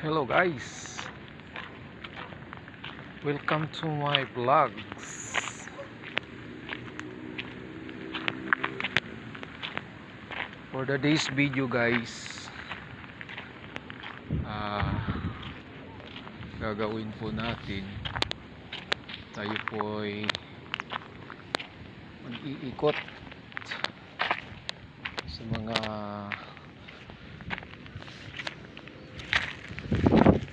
Hello guys, welcome to my vlogs. For today's video guys, gagawin po natin, tayo po ay mag-iikot sa mga,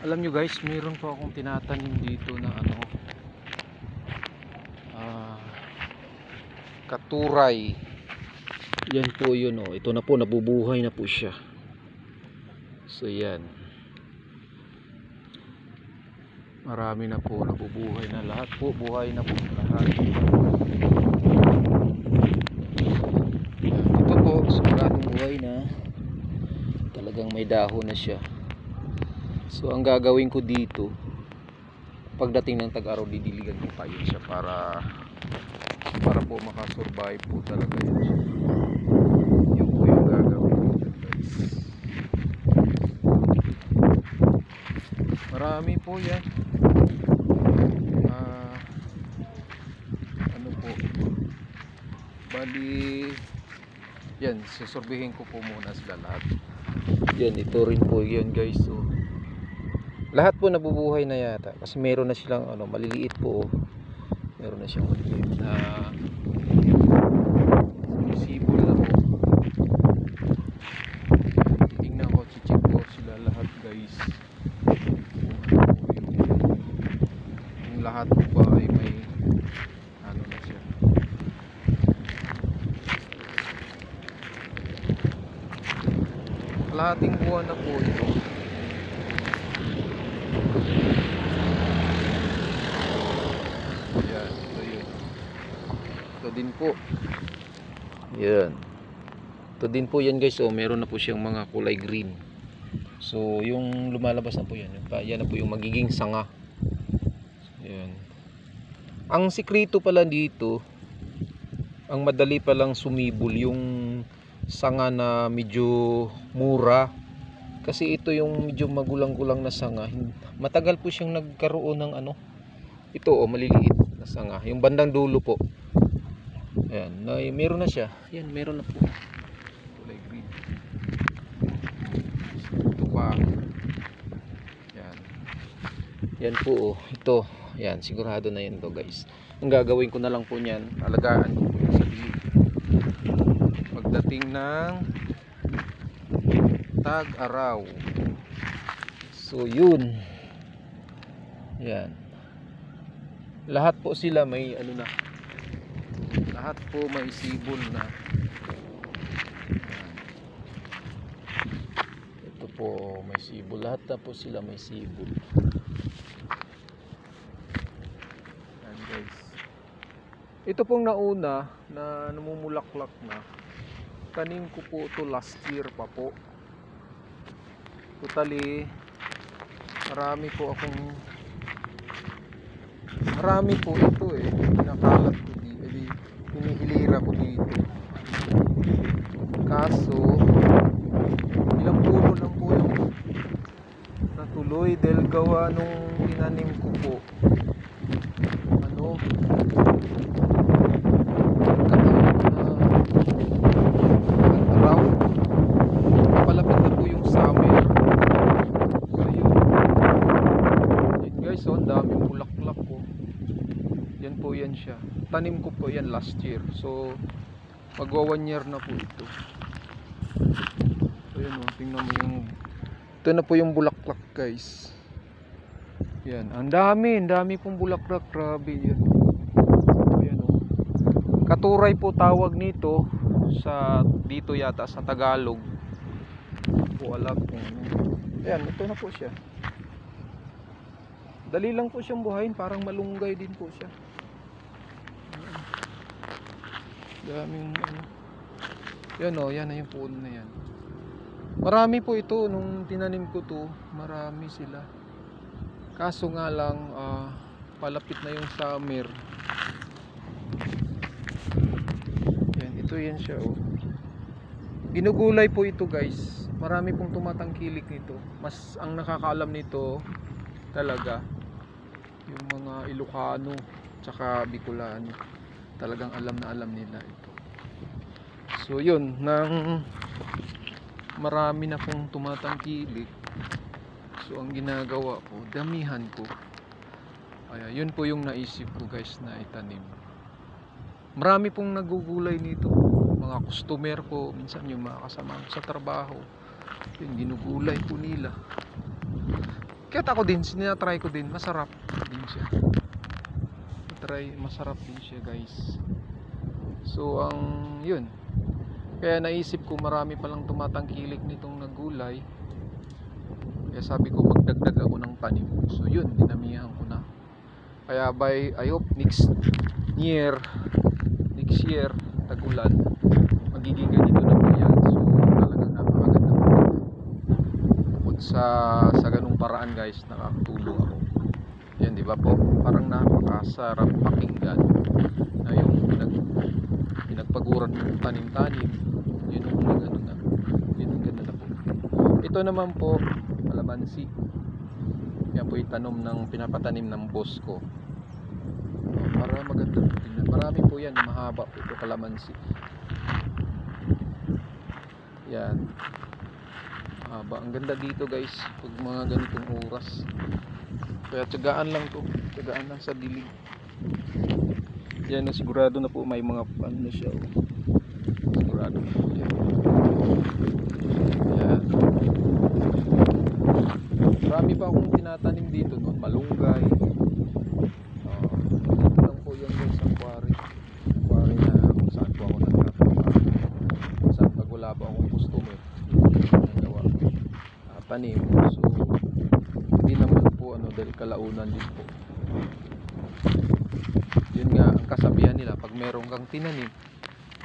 alam nyo guys, mayroon po akong tinatanim dito na katuray. Yan po yun, ito na po, nabubuhay na po siya. So yan, marami na po, nabubuhay na lahat po, buhay na po lahat. Ito po, siguradong buhay na, talagang may dahon na siya. So ang gagawin ko dito, pagdating ng tag-araw, didiligan ko kayo siya para po makasurvive po talaga yun siya. Yun po yung gagawin dito guys. Marami po yan. Ano po, bali yan, susurbihin ko po muna sila lahat. Yan, ito rin po yan guys. So lahat po nabubuhay na yata kasi meron na silang maliliit po, meron na siyang maliliit na sumisible na po. Tingnan ko, check ko sila lahat guys, yung lahat po ba ay may na siya. Kalahating buwan na po ito. Yan, ito yun. Ito din po. Yan. Ito din po yan guys. So meron na po siyang mga kulay green. So yung lumalabas na po yan. Yan na po yung magiging sanga. Yan. Ang sikreto pala dito, ang madali palang sumibol yung sanga na medyo mura. Kasi ito yung medyo magulang-gulang na sanga. Matagal po siyang nagkaroon ng ito maliliit na sanga. Yung bandang dulo po. Ayan, meron na siya. Yan, meron na po. Kulay green. Ito pa. Yan. Yan po, ito. Yan, sigurado na yan to guys. Ang gagawin ko na lang po niyan, alagaan ko po yung sarili. Pagdating ng tag-araw. So yun. Yan. Lahat po sila may na. Lahat po may sibol na. Ito po may sibol. Lahat na po sila may sibol. Yan guys. Ito pong nauna na namumulaklak na. Tanim ko po ito last year pa po. Totally marami po ito pinakalat ko dito, hinihilira ko dito. Kaso ilang puno lang po yung natuloy dahil gawa nung tinanim ko po palapit na po yung summer. So ang daming bulaklak po. Yan po yan siya. Tanim ko po yan last year. So magwa 1 year na po ito. So yan tingnan mo yung, ito na po yung bulaklak guys. Yan, ang dami pong bulaklak. Grabe yan. Ayan katuray po tawag nito sa dito yata sa Tagalog. Hindi po alam kung Ayan, ito na po siya. Dali lang po siyang buhayin, parang malunggay din po siya. Daming yan yan na yung puno na yan. Marami po ito nung tinanim ko to, marami sila. Kaso nga lang palapit na yung summer. Yan, ito yan siya Ginugulay po ito guys. marami pong tumatangkilik nito. Mas ang nakakaalam nito talaga yung mga Ilocano tsaka Bicolano. Talagang alam na alam nila ito. So yun, nang marami na pong tumatangkilik, so ang ginagawa ko, damihan ko. Kaya yun po yung naisip ko guys na itanim. Marami pong nagugulay nito, mga customer ko, minsan yung mga kasama ko sa trabaho, yun ginugulay po nila. Kahit ako din, sinatry ko din, masarap din siya. Masarap din siya guys. So ang yun, kaya naisip ko marami palang tumatangkilik nitong nagulay. Kaya sabi ko magdagdag ako ng tanim. So yun, dinamihan ko na. Kaya I hope next year tag-ulan, magiging ganito na po yan. So talagang napakaganda po. Bukod sa ganung paraan guys, nakakatulong ako. Yan, di ba po? Parang napakasarap pakinggan na yung pinagpaguran ng tanim-tanim. Yun ang ganda na. Yun ang ganda na po. Ito naman po, kalamansi. Yan po yung pinapatanim ng boss ko. Para maganda po tingnan. Marami po yan, mahaba po ito kalamansi. Yan. Mahaba. Ang ganda dito guys, pag mga ganitong oras. Kaya tiyagaan lang to. Tiyagaan lang sa dilig. Yan na, sigurado na po may mga ano na siya. Oh. Sigurado na po yan. Yan. Marami pa akong tinatanim dito noon. Malunggay. Dito lang po yan guys sa quarry. Quarry na kung saan po ako nagtatrabaho. Saan pag wala pa akong customer, nagawa ko tanim. So hindi naman po ano, dahil kalaunan din po. Yun nga ang kasabihan nila, pag meron kang tinanim,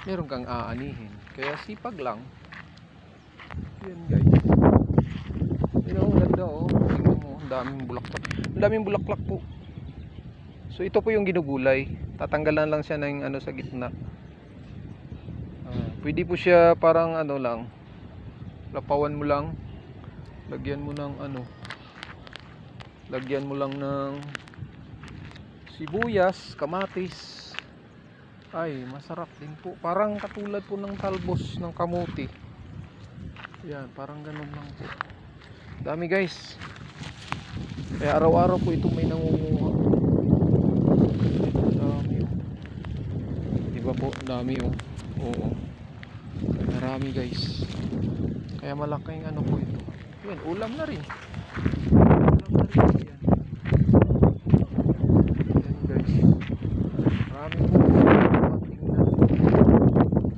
meron kang aanihin. Kaya sipag lang. Yun guys. Yun ang ganda oh. Tingnan mo, ang daming bulaklak. Ang daming bulaklak po. So ito po yung ginugulay. Tatanggalan lang siya ng ano sa gitna. Pwede po siya parang ano lang, lapawan mo lang. Lagyan mo ng ano, lagyan mo lang ng sibuyas, kamatis. Ay, masarap din po. Parang katulad po ng talbos ng kamuti. Yan, parang ganun lang po. Dami guys. Kaya araw-araw po ito may nangunguha. Dami oh. Diba po? Dami oh. Oo. Marami guys. Kaya malaking ano po ito. Yan, ulam na rin. Ulam na rin po yan. Yan guys. Marami po tingnan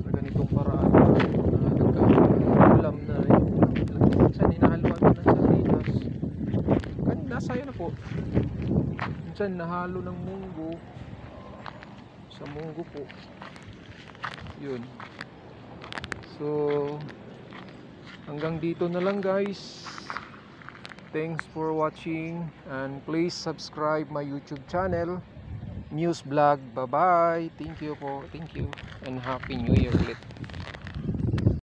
sa ganitong paraan na nagka-ulam na rin. Minsan inahaluan na ng sardinas. Kanina sayo na po. Minsan nahalo ng munggo. Sa munggo po. Yun. So hanggang dito na lang guys. Thanks for watching and please subscribe my YouTube channel, Muse Vlog. Bye bye. Thank you po. Thank you and Happy New Year ulit.